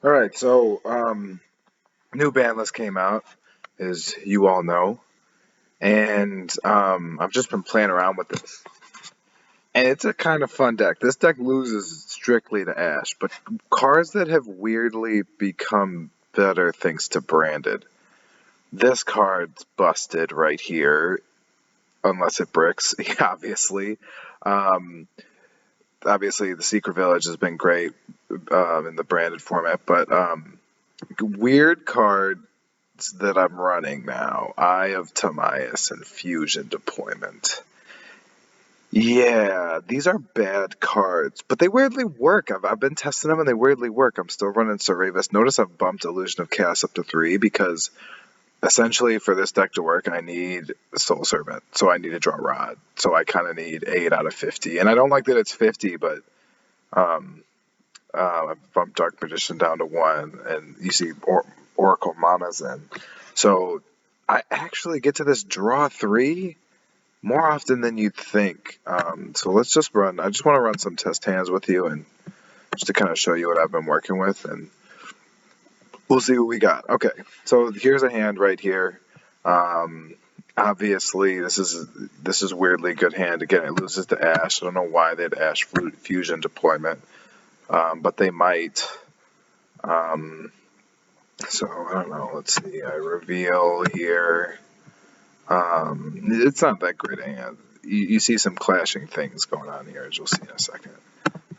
All right, so new Banlist came out, as you all know, and I've just been playing around with this, and it's a kind of fun deck. This deck loses strictly to Ash, but cards that have weirdly become better thanks to Branded. This card's busted right here, unless it bricks, obviously. Um, Obviously, the Secret Village has been great in the Branded format, but weird card that I'm running now, Eye of Timaeus and Fusion Deployment. Yeah, these are bad cards, but they weirdly work. I've been testing them and they weirdly work. I'm still running Cerberus. Notice I've bumped Illusion of Chaos up to 3 because essentially for this deck to work, I need Soul Servant. So I need to draw Rod. So I kind of need 8 out of 50. And I don't like that it's 50, but um, I've bumped Dark Magician down to 1, and you see Oracle Mama's in. So I actually get to this draw 3 more often than you'd think. So let's just run. I just want to run some test hands with you and just to kind of show you what I've been working with, and we'll see what we got. Okay, so here's a hand right here. Obviously, this is weirdly good hand. Again, it loses to Ash. I don't know why they had Ash Fusion Deployment, but they might. So I don't know. Let's see. I reveal here. It's not that great a hand. You see some clashing things going on here, as you'll see in a second.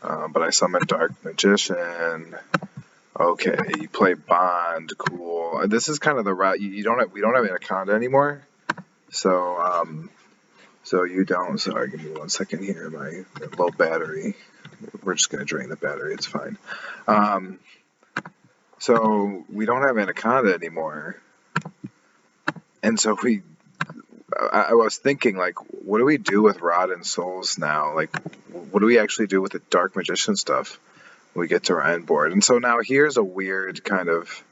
But I summon Dark Magician. Okay, you play Bond. Cool. This is kind of the route. We don't have Anaconda anymore. So you don't. Sorry, give me 1 second here. My low battery. We're just gonna drain the battery. It's fine. So we don't have Anaconda anymore, and so I was thinking, like, what do we do with Rod and Souls now? Like, what do we actually do with the Dark Magician stuff when we get to our end board? And so now here's a weird kind of,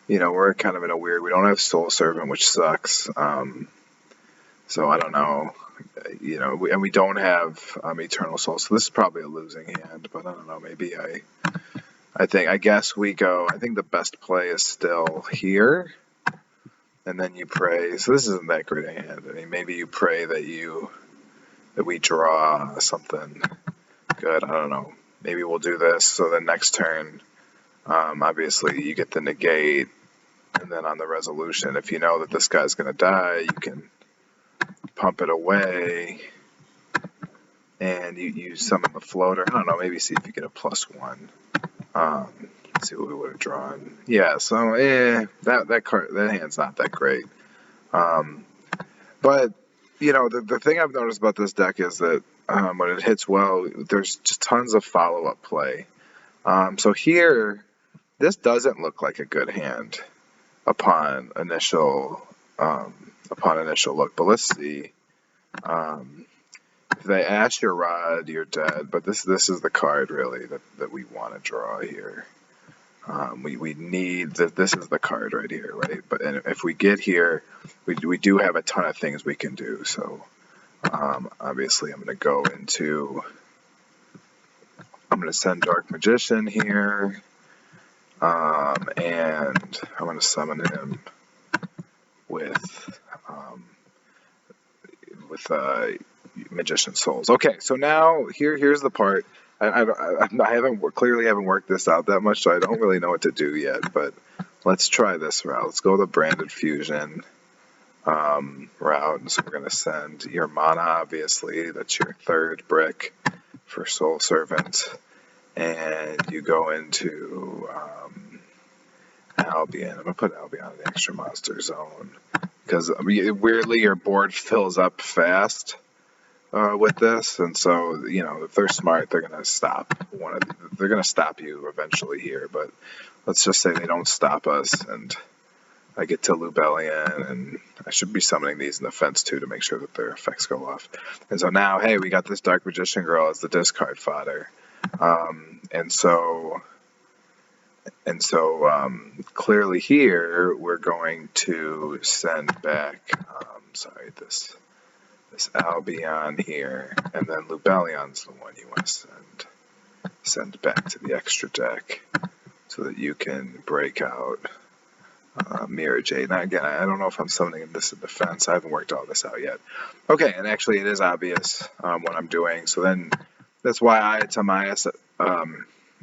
we're kind of in a weird, we don't have Soul Servant, which sucks. So I don't know, and we don't have Eternal Soul. So this is probably a losing hand, but I don't know, maybe I guess we go, I think the best play is still here. And then you pray. So this isn't that great a hand. I mean, maybe you pray that we draw something good. I don't know. Maybe we'll do this. So the next turn, obviously you get the negate, and then on the resolution, if you know that this guy's gonna die, you can pump it away, and you summon the floater. I don't know. Maybe see if you get a +1. Let's see what we would have drawn. Yeah, so that hand's not that great. But the thing I've noticed about this deck is that when it hits well, there's just tons of follow-up play. So here, this doesn't look like a good hand upon initial look. But let's see. If they ash your Rod, you're dead. But this is the card really that we want to draw here. We need that. This is the card right here, right? But if we get here, we do have a ton of things we can do. So obviously, I'm going to send Dark Magician here, and I'm going to summon him with Magician Souls. Okay, so now here's the part. I clearly haven't worked this out that much, so I don't really know what to do yet. But let's try this route. Let's go the Branded Fusion route. And so we're gonna send your mana. Obviously, that's your 3rd brick for Soul Servant, and you go into Albion. I'm gonna put Albion in the extra monster zone because weirdly your board fills up fast. With this, and so if they're smart, they're gonna stop they're gonna stop you eventually here. But let's just say they don't stop us, and I get to Lubellion, and I should be summoning these in the fence too to make sure that their effects go off. And so now, hey, we got this Dark Magician girl as the discard fodder, and so clearly here we're going to send back. This Albion here, and then Lubellion's the one you want to send back to the extra deck. so that you can break out Mirror Jade. Now again, I don't know if I'm summoning this in defense. I haven't worked all this out yet. Okay, and actually it is obvious what I'm doing. So then that's why Eye of Timaeus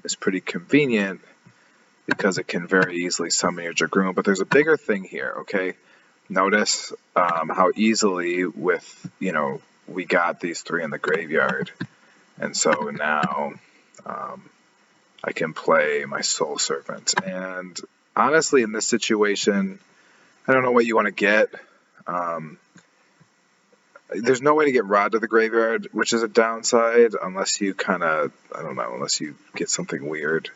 is pretty convenient, because it can very easily summon your Dragoon. But there's a bigger thing here, okay? Notice how easily we got these 3 in the graveyard. And so now I can play my Soul Servant. And honestly, in this situation, I don't know what you want to get. There's no way to get Rod to the graveyard, which is a downside, unless you unless you get something weird.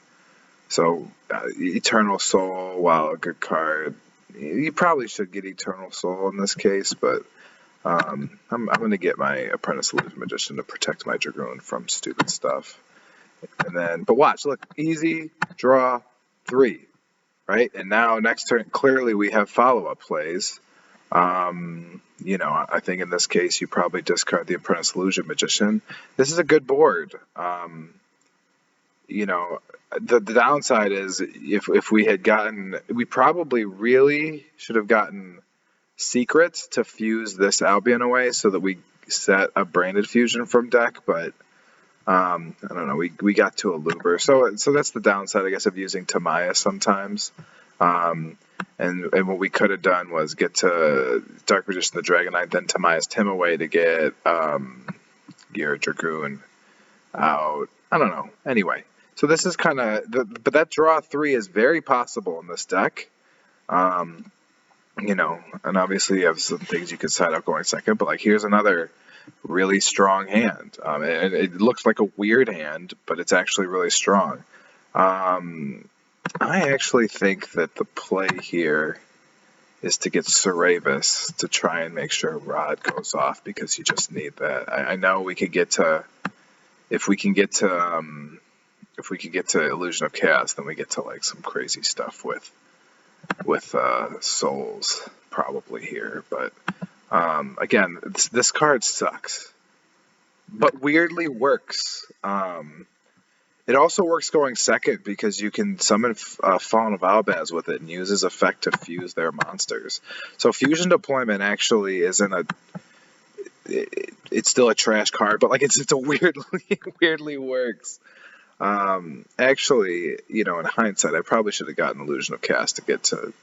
So, Eternal Soul, while a good card, you probably should get Eternal Soul in this case, but I'm going to get my Apprentice Illusion Magician to protect my Dragoon from stupid stuff. And then, but watch, look, easy, draw, 3, right? And now next turn, clearly we have follow-up plays. I think in this case you probably discard the Apprentice Illusion Magician. This is a good board. The downside is if we had we probably really should have gotten Secrets to fuse this Albion away so that we set a Branded Fusion from deck, but I don't know, we got to a Luber. So that's the downside, I guess, of using Timaeus sometimes. And what we could have done was get to Dark Magician the Dragon Knight, then Timaeus him away to get your Dragoon out. I don't know. Anyway, so this is kind of, but that draw 3 is very possible in this deck. And obviously you have some things you could side up going second, but like here's another really strong hand. And it looks like a weird hand, but it's actually really strong. I actually think that the play here is to get Cerebus to try and make sure Rod goes off, because you just need that. I know we could get to, if we can get to Illusion of Chaos, then we get to like some crazy stuff with souls probably here. But again, this card sucks, but weirdly works. It also works going second because you can summon Fallen of Albaz with it and use his effect to fuse their monsters. So fusion deployment actually isn't it's still a trash card, but like it's a weirdly works. Actually, in hindsight, I probably should have gotten Illusion of Chaos to get to.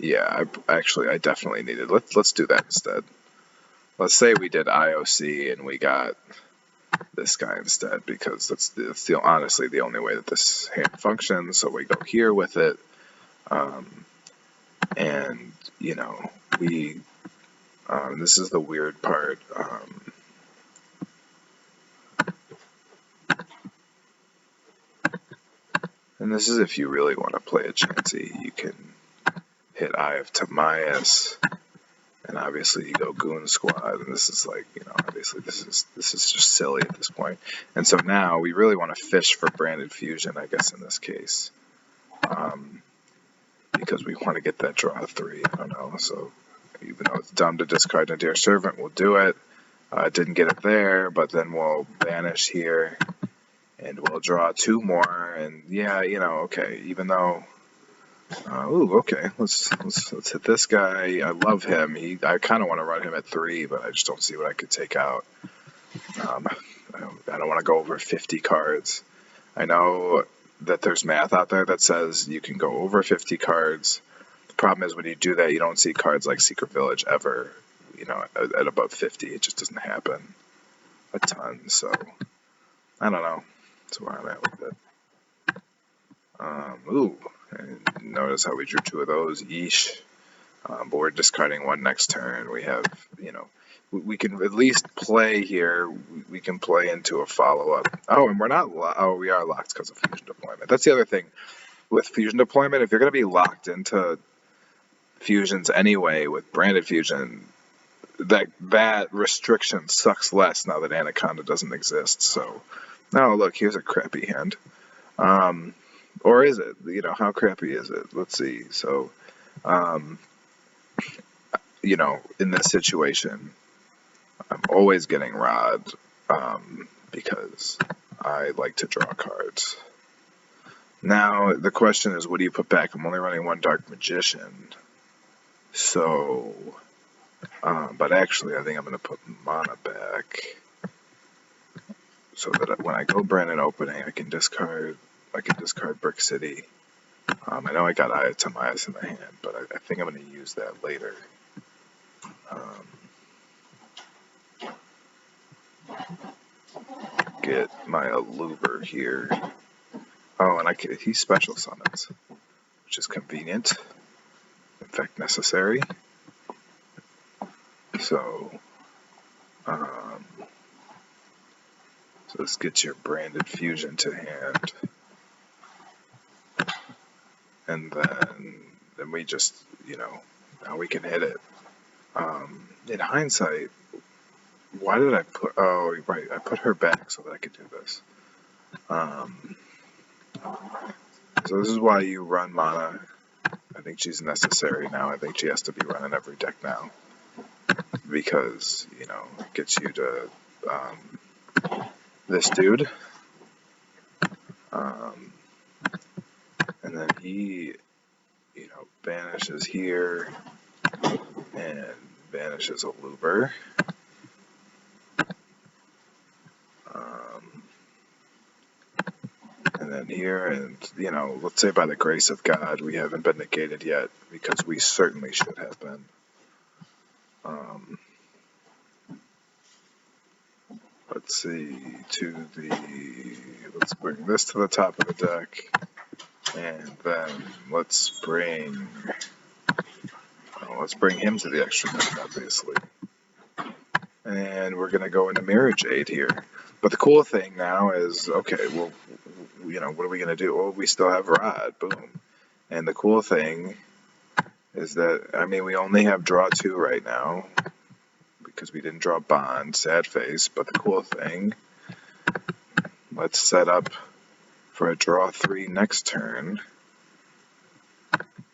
Yeah, I definitely needed. Let's do that instead. Let's say we did IOC and we got this guy instead, because that's honestly the only way that this hand functions. So we go here with it, and we. This is the weird part. And this is if you really want to play a chancy, you can hit Eye of Timaeus, and obviously you go Goon Squad, and this is like, obviously this is just silly at this point. And so now we really want to fish for Branded Fusion, I guess, in this case, because we want to get that draw 3. I don't know. So even though it's dumb to discard Nadir Servant, we'll do it. Didn't get it there, but then we'll banish here, and we'll draw 2 more. And yeah, okay. Even though. Okay. Let's hit this guy. I love him. I kind of want to run him at 3, but I just don't see what I could take out. I don't want to go over 50 cards. I know that there's math out there that says you can go over 50 cards. The problem is when you do that, you don't see cards like Secret Village ever, at above 50. It just doesn't happen a ton. So I don't know. That's where I'm at with it. And notice how we drew 2 of those. Yeesh. But we're discarding 1 next turn. We have, we can at least play here. We can play into a follow-up. Oh, and we're not, we are locked because of fusion deployment. That's the other thing. With fusion deployment, if you're going to be locked into fusions anyway with Branded Fusion, that restriction sucks less now that Anaconda doesn't exist. So, oh, look, here's a crappy hand. Or is it? How crappy is it? Let's see. So, in this situation, I'm always getting Rod, because I like to draw cards. Now, the question is, what do you put back? I'm only running one Dark Magician. So, but actually, I think I'm going to put mana back. So that when I go Brandon opening, I can discard Brick City. I know I got Aya Tamayas in the hand, but I think I'm going to use that later. Get my Aluber here. Oh, and he special summons, which is convenient. In fact, necessary. So this gets your branded fusion to hand. And then we just, now we can hit it. In hindsight, why did I put, oh, right, I put her back so that I could do this. So this is why you run mana. I think she's necessary now. I think she has to be running every deck now. Because, it gets you to this dude. And then he, banishes here and banishes a Luber. And then here, and, let's say by the grace of God, we haven't been negated yet, because we certainly should have been. Let's see, let's bring this to the top of the deck, and then let's bring him to the extra deck, obviously. And we're going to go into Mirror Jade here. But the cool thing now is, okay, well, what are we going to do? Well, we still have Rod, boom. And the cool thing is that, we only have draw 2 right now, because we didn't draw Bond, sad face, but the cool thing, let's set up for a draw 3 next turn,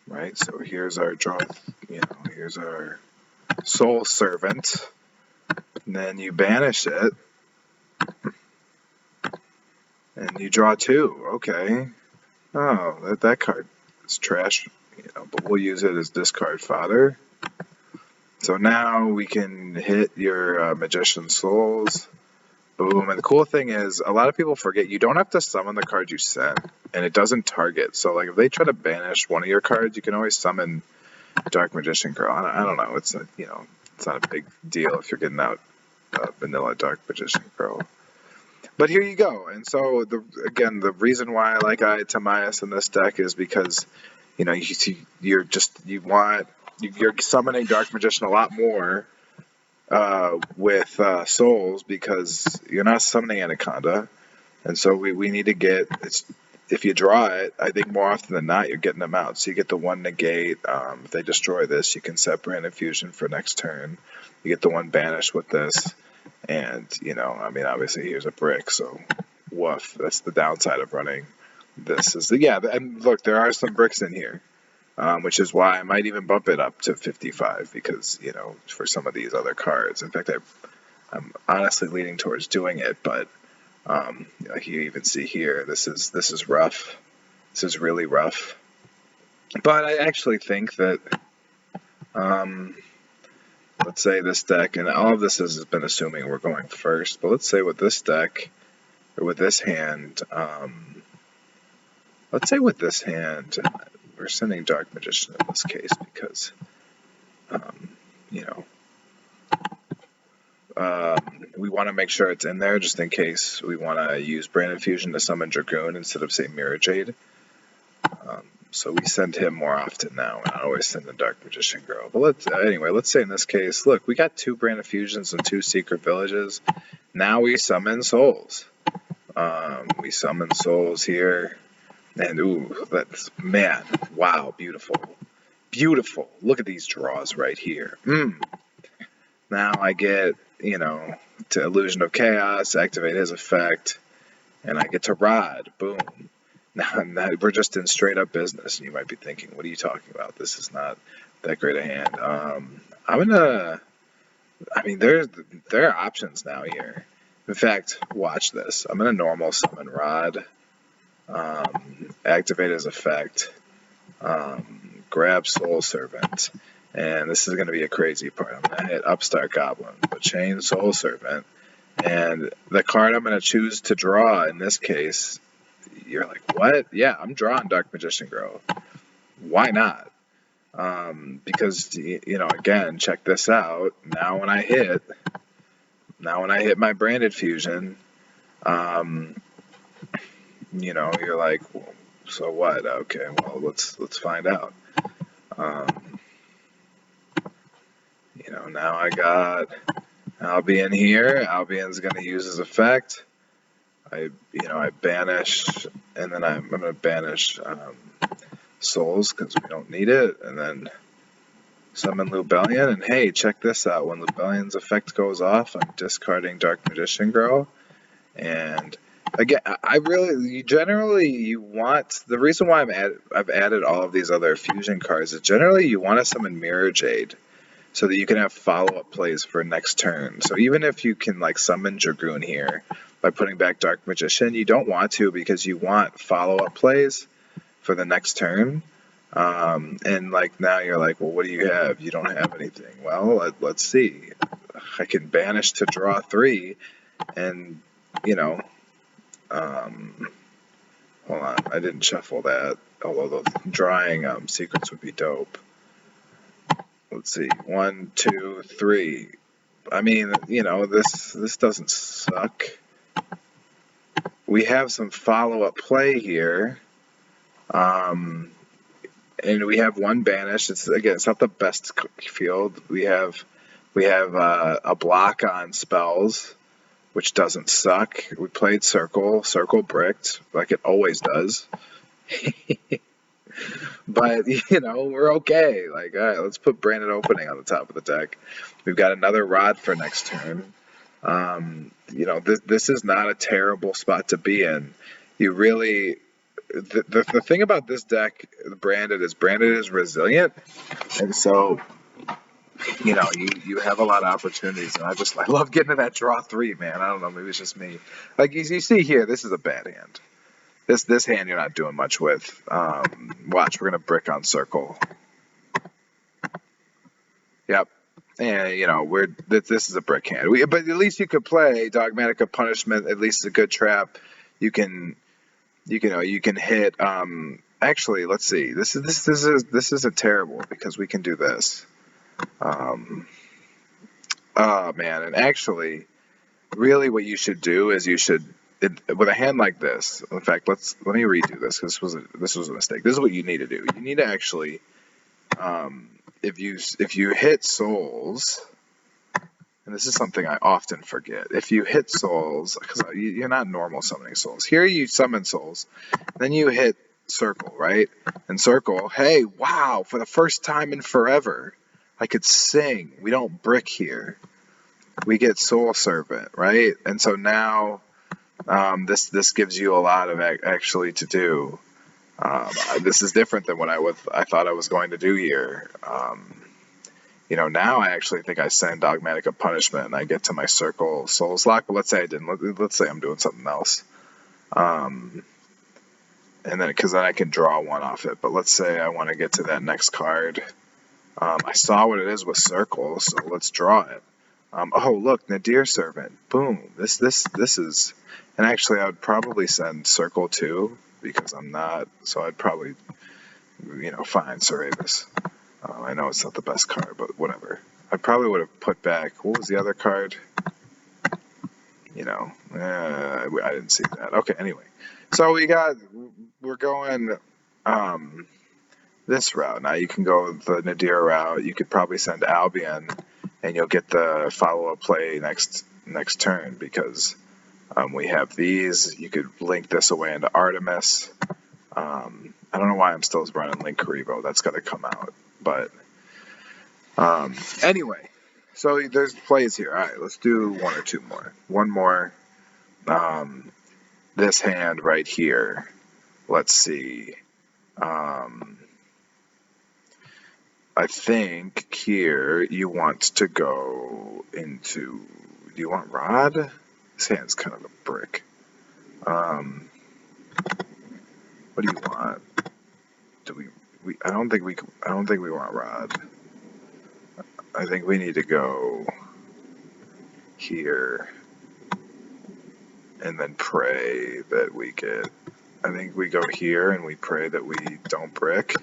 right? So here's our draw, here's our Soul Servant, and then you banish it, and you draw 2, okay. Oh, that card is trash, but we'll use it as discard fodder. So now we can hit your Magician Souls. Boom. And the cool thing is, a lot of people forget you don't have to summon the card you sent, and it doesn't target. So, like, if they try to banish one of your cards, you can always summon Dark Magician Girl. I don't know. It's not, it's not a big deal if you're getting out vanilla Dark Magician Girl. But here you go. And so, the reason why I like Aya Tamayas in this deck is because, you're summoning Dark Magician a lot more with souls, because you're not summoning Anaconda, and so we need to get, if you draw it, I think more often than not you're getting them out. So you get the 1 negate. If they destroy this, you can set Branded Fusion for next turn. You get the 1 banish with this, and obviously here's a brick, so woof. That's the downside of running this. And look, there are some bricks in here. Which is why I might even bump it up to 55, because, for some of these other cards. In fact, I'm honestly leaning towards doing it, but like you even see here, this is rough. This is really rough. But I actually think that, let's say this deck, and all of this has been assuming we're going first, but let's say with this deck, or with this hand, we're sending Dark Magician in this case because, we want to make sure it's in there just in case we want to use Branded Fusion to summon Dragoon instead of, say, Mirror Jade. So we send him more often now, and I always send the Dark Magician Girl. But let's say in this case, look, we got 2 Branded Fusions and 2 Secret Villages. Now we summon Souls. We summon Souls here. And, man, wow, beautiful. Beautiful. Look at these draws right here. Now I get, to Illusion of Chaos, activate his effect, and I get to Rod. Boom. Now we're just in straight up business, and you might be thinking, what are you talking about? This is not that great a hand. There are options now here. In fact, watch this. I'm going to normal summon Rod. activate his effect, grab Soul Servant, and this is going to be a crazy part. I'm going to hit Upstart Goblin, but chain Soul Servant, and the card I'm going to choose to draw in this case, you're like, what? Yeah, I'm drawing Dark Magician Grove. Why not? Because, again, check this out. Now when I hit my branded fusion, you're like, well, so what? Okay, well, let's find out. Now I got Albion here. Albion's going to use his effect. I banish, and then I'm going to banish souls because we don't need it, and then summon Lubellion. And hey, check this out. When Lubellion's effect goes off, I'm discarding Dark Magician Girl. And again, you want, the reason why I've added all of these other fusion cards is generally you want to summon Mirror Jade so that you can have follow-up plays for next turn. So even if you can summon Dragoon here by putting back Dark Magician, you don't want to because you want follow-up plays for the next turn. And now you're like, well, what do you have? You don't have anything. Well, let's see. I can banish to draw 3, and hold on, I didn't shuffle that. Although the drawing sequence would be dope. Let's see, 1, 2, 3. I mean, this doesn't suck. We have some follow-up play here. And we have one banish. It's not the best field. We have a block on spells, which doesn't suck. We played Circle bricked, like it always does. But, we're okay. All right, let's put Branded Opening on the top of the deck. We've got another Rod for next turn. This is not a terrible spot to be in. You really... The thing about this deck, Branded is resilient. And so... you have a lot of opportunities, and I love getting to that draw 3, man. I don't know, maybe it's just me. Like you see here, this is a bad hand. This hand you're not doing much with. Watch, we're gonna brick on Circle. Yep, and this is a brick hand. But at least you could play Dogmatic Punishment. At least a good trap. You can hit. Actually, let's see. This isn't terrible because we can do this. Oh man, and actually, really what you should do is with a hand like this. In fact, let me redo this because this was a mistake. This is what you need to do. You need to actually, if you hit souls, and this is something I often forget. If you hit souls, because you're not normal summoning souls. Here you summon souls, then you hit Circle, right? And Circle, hey, wow! For the first time in forever, I could sing. We don't brick here. We get Soul Servant, right? And so now this gives you a lot of actually to do. This is different than what I thought I was going to do here. Now I actually think I send Dogmatic of Punishment and I get to my Circle Souls Lock. But let's say I didn't. Let's say I'm doing something else. And then because then I can draw one off it. But let's say I want to get to that next card. I saw what it is with Circle, so let's draw it. Oh, look, Nadir Servant. Boom. This is... And actually, I would probably send Circle too, because I'm not... So I'd probably, fine, Cerebus. I know it's not the best card, but whatever. I probably would have put back... What was the other card? I didn't see that. Okay, anyway. So we're going... this route. Now you can go the Nadir route. You could probably send Albion, and you'll get the follow-up play next turn because we have these. You could link this away into Artemis. I don't know why I'm still running Link Karibo. That's got to come out. But anyway, so there's plays here. All right, let's do one or two more. One more. This hand right here. Let's see. I think here you want to go into... Do you want Rod? This hand's kind of a brick. What do you want? I don't think we want Rod. I think we need to go here and then pray that we get. I think we go here and we pray that we don't brick,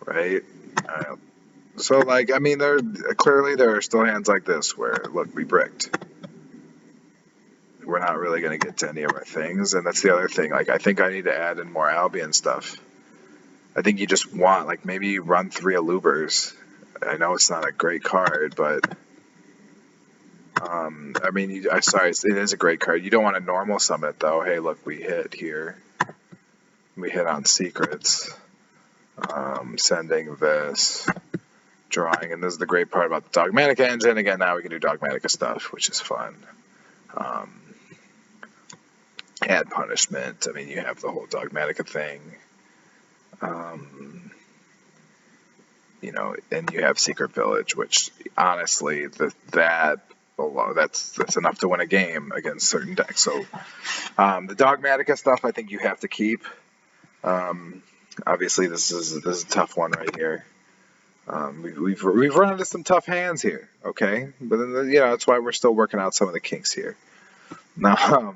right? So, like, I mean, there are still hands like this where, look, we bricked. We're not really going to get to any of our things, and that's the other thing. Like, I think I need to add in more Albion stuff. I think you just want, like, maybe you run 3 Alubers. I know it's not a great card, but I mean, sorry, it is a great card. You don't want a normal summit, though. Hey, look, we hit here. We hit on secrets. Sending this. Drawing, and this is the great part about the Dogmatic engine. Again, now we can do Dogmatica stuff, which is fun. Add punishment. I mean, you have the whole Dogmatica thing. You know, and you have Secret Village, which honestly, that's enough to win a game against certain decks. So the Dogmatica stuff, I think you have to keep. Obviously, this is a tough one right here. We've run into some tough hands here, okay? But then, you know, that's why we're still working out some of the kinks here. Now,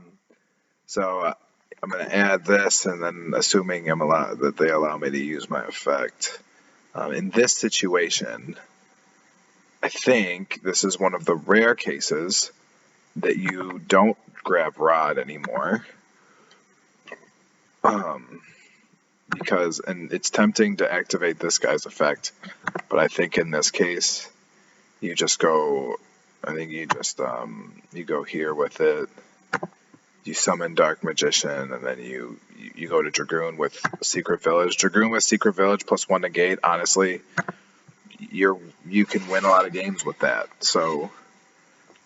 so I'm going to add this, and then assuming that they allow me to use my effect. In this situation, I think this is one of the rare cases that you don't grab Rod anymore. Because, and it's tempting to activate this guy's effect, but I think in this case, you just go, I think you just, you go here with it, you summon Dark Magician, and then you go to Dragoon with Secret Village. Dragoon with Secret Village plus 1 negate, honestly, you can win a lot of games with that, so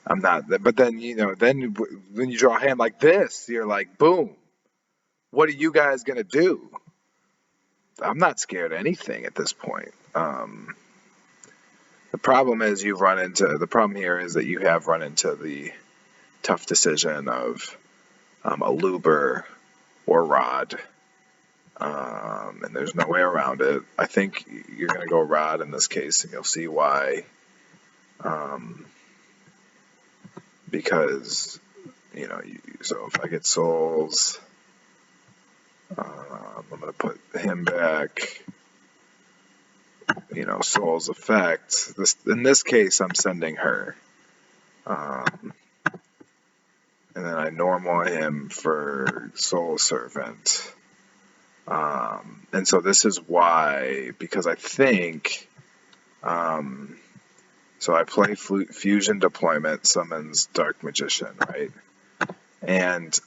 I'm not, but then, you know, then when you draw a hand like this, you're like, boom, what are you guys gonna do? I'm not scared of anything at this point. The problem here is that you have run into the tough decision of a Luber or Rod, and there's no way around it. I think you're going to go Rod in this case, and you'll see why. Because, you know, so if I get souls, I'm going to put him back. You know, Soul's effect. In this case, I'm sending her. And then I normal him for Soul Servant. And so this is why, because I think, so I play Fusion Deployment, summons Dark Magician, right? And,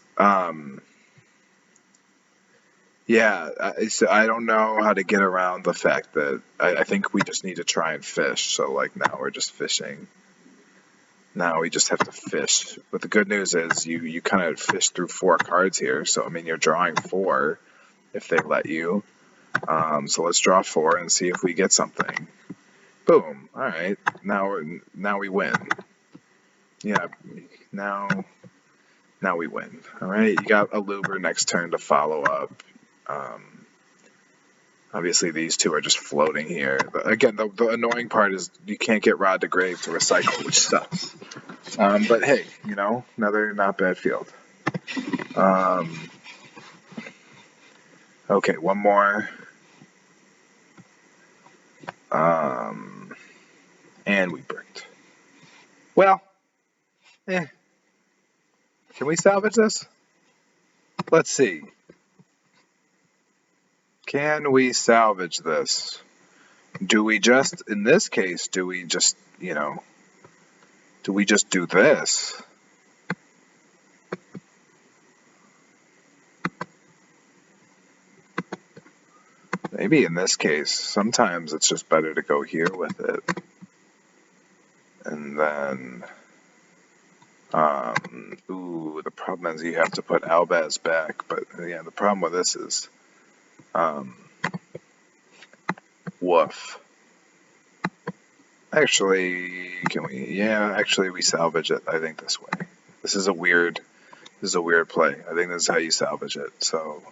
yeah, so I don't know how to get around the fact that I think we just need to try and fish. So, like, now we're just fishing. Now we just have to fish. But the good news is you kind of fish through 4 cards here. So, I mean, you're drawing 4 if they let you. So let's draw 4 and see if we get something. Boom. All right. Now we win. Yeah. Now we win. All right. You got a Luber next turn to follow up. Obviously, these 2 are just floating here. Again, the annoying part is you can't get Rod to Grave to recycle, which sucks. But hey, you know, another not bad field. Okay, one more. And we bricked. Well, can we salvage this? Let's see. Can we salvage this? Do we just, in this case, do we just do this? Maybe in this case, sometimes it's just better to go here with it. And then, the problem is you have to put Albaz back, but yeah, the problem with this is, woof. Actually, we salvage it, I think, this way. This is a weird play. I think this is how you salvage it, so.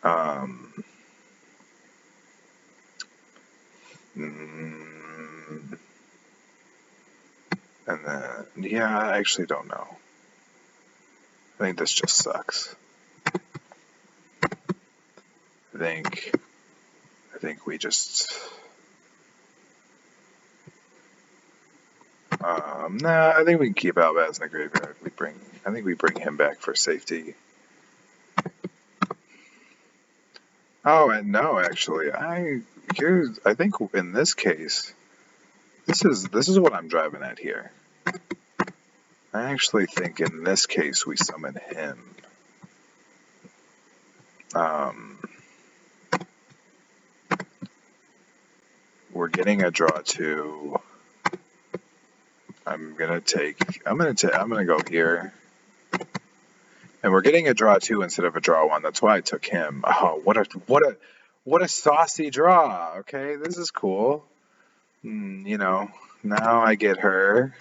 Um, mm, and then, yeah, I actually don't know. I think this just sucks. I think we just. Nah, I think we can keep Albaz in the graveyard. I think we bring him back for safety. Oh, and no, actually, I think in this case, this is what I'm driving at here. I actually think in this case we summon him. We're getting a draw 2. I'm gonna go here. And we're getting a draw 2 instead of a draw 1. That's why I took him. Oh, what a saucy draw. Okay, this is cool. Now I get her.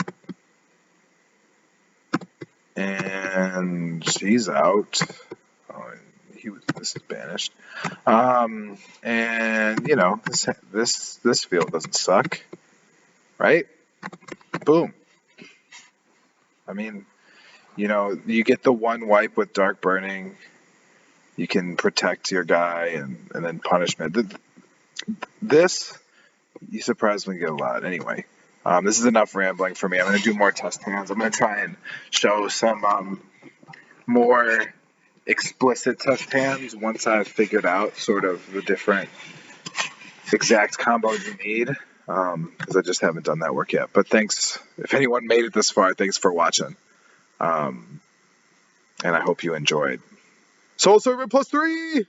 And she's out. Oh, this is banished. And this field doesn't suck, right? Boom. I mean, you get the 1 wipe with Dark Burning. You can protect your guy and then punishment. This, you surprisingly get a lot. Anyway, this is enough rambling for me. I'm going to do more test hands. I'm going to try and show some more explicit test hands once I've figured out sort of the different exact combos you need, because I just haven't done that work yet. But thanks. If anyone made it this far, thanks for watching. And I hope you enjoyed. Soul Servant +3!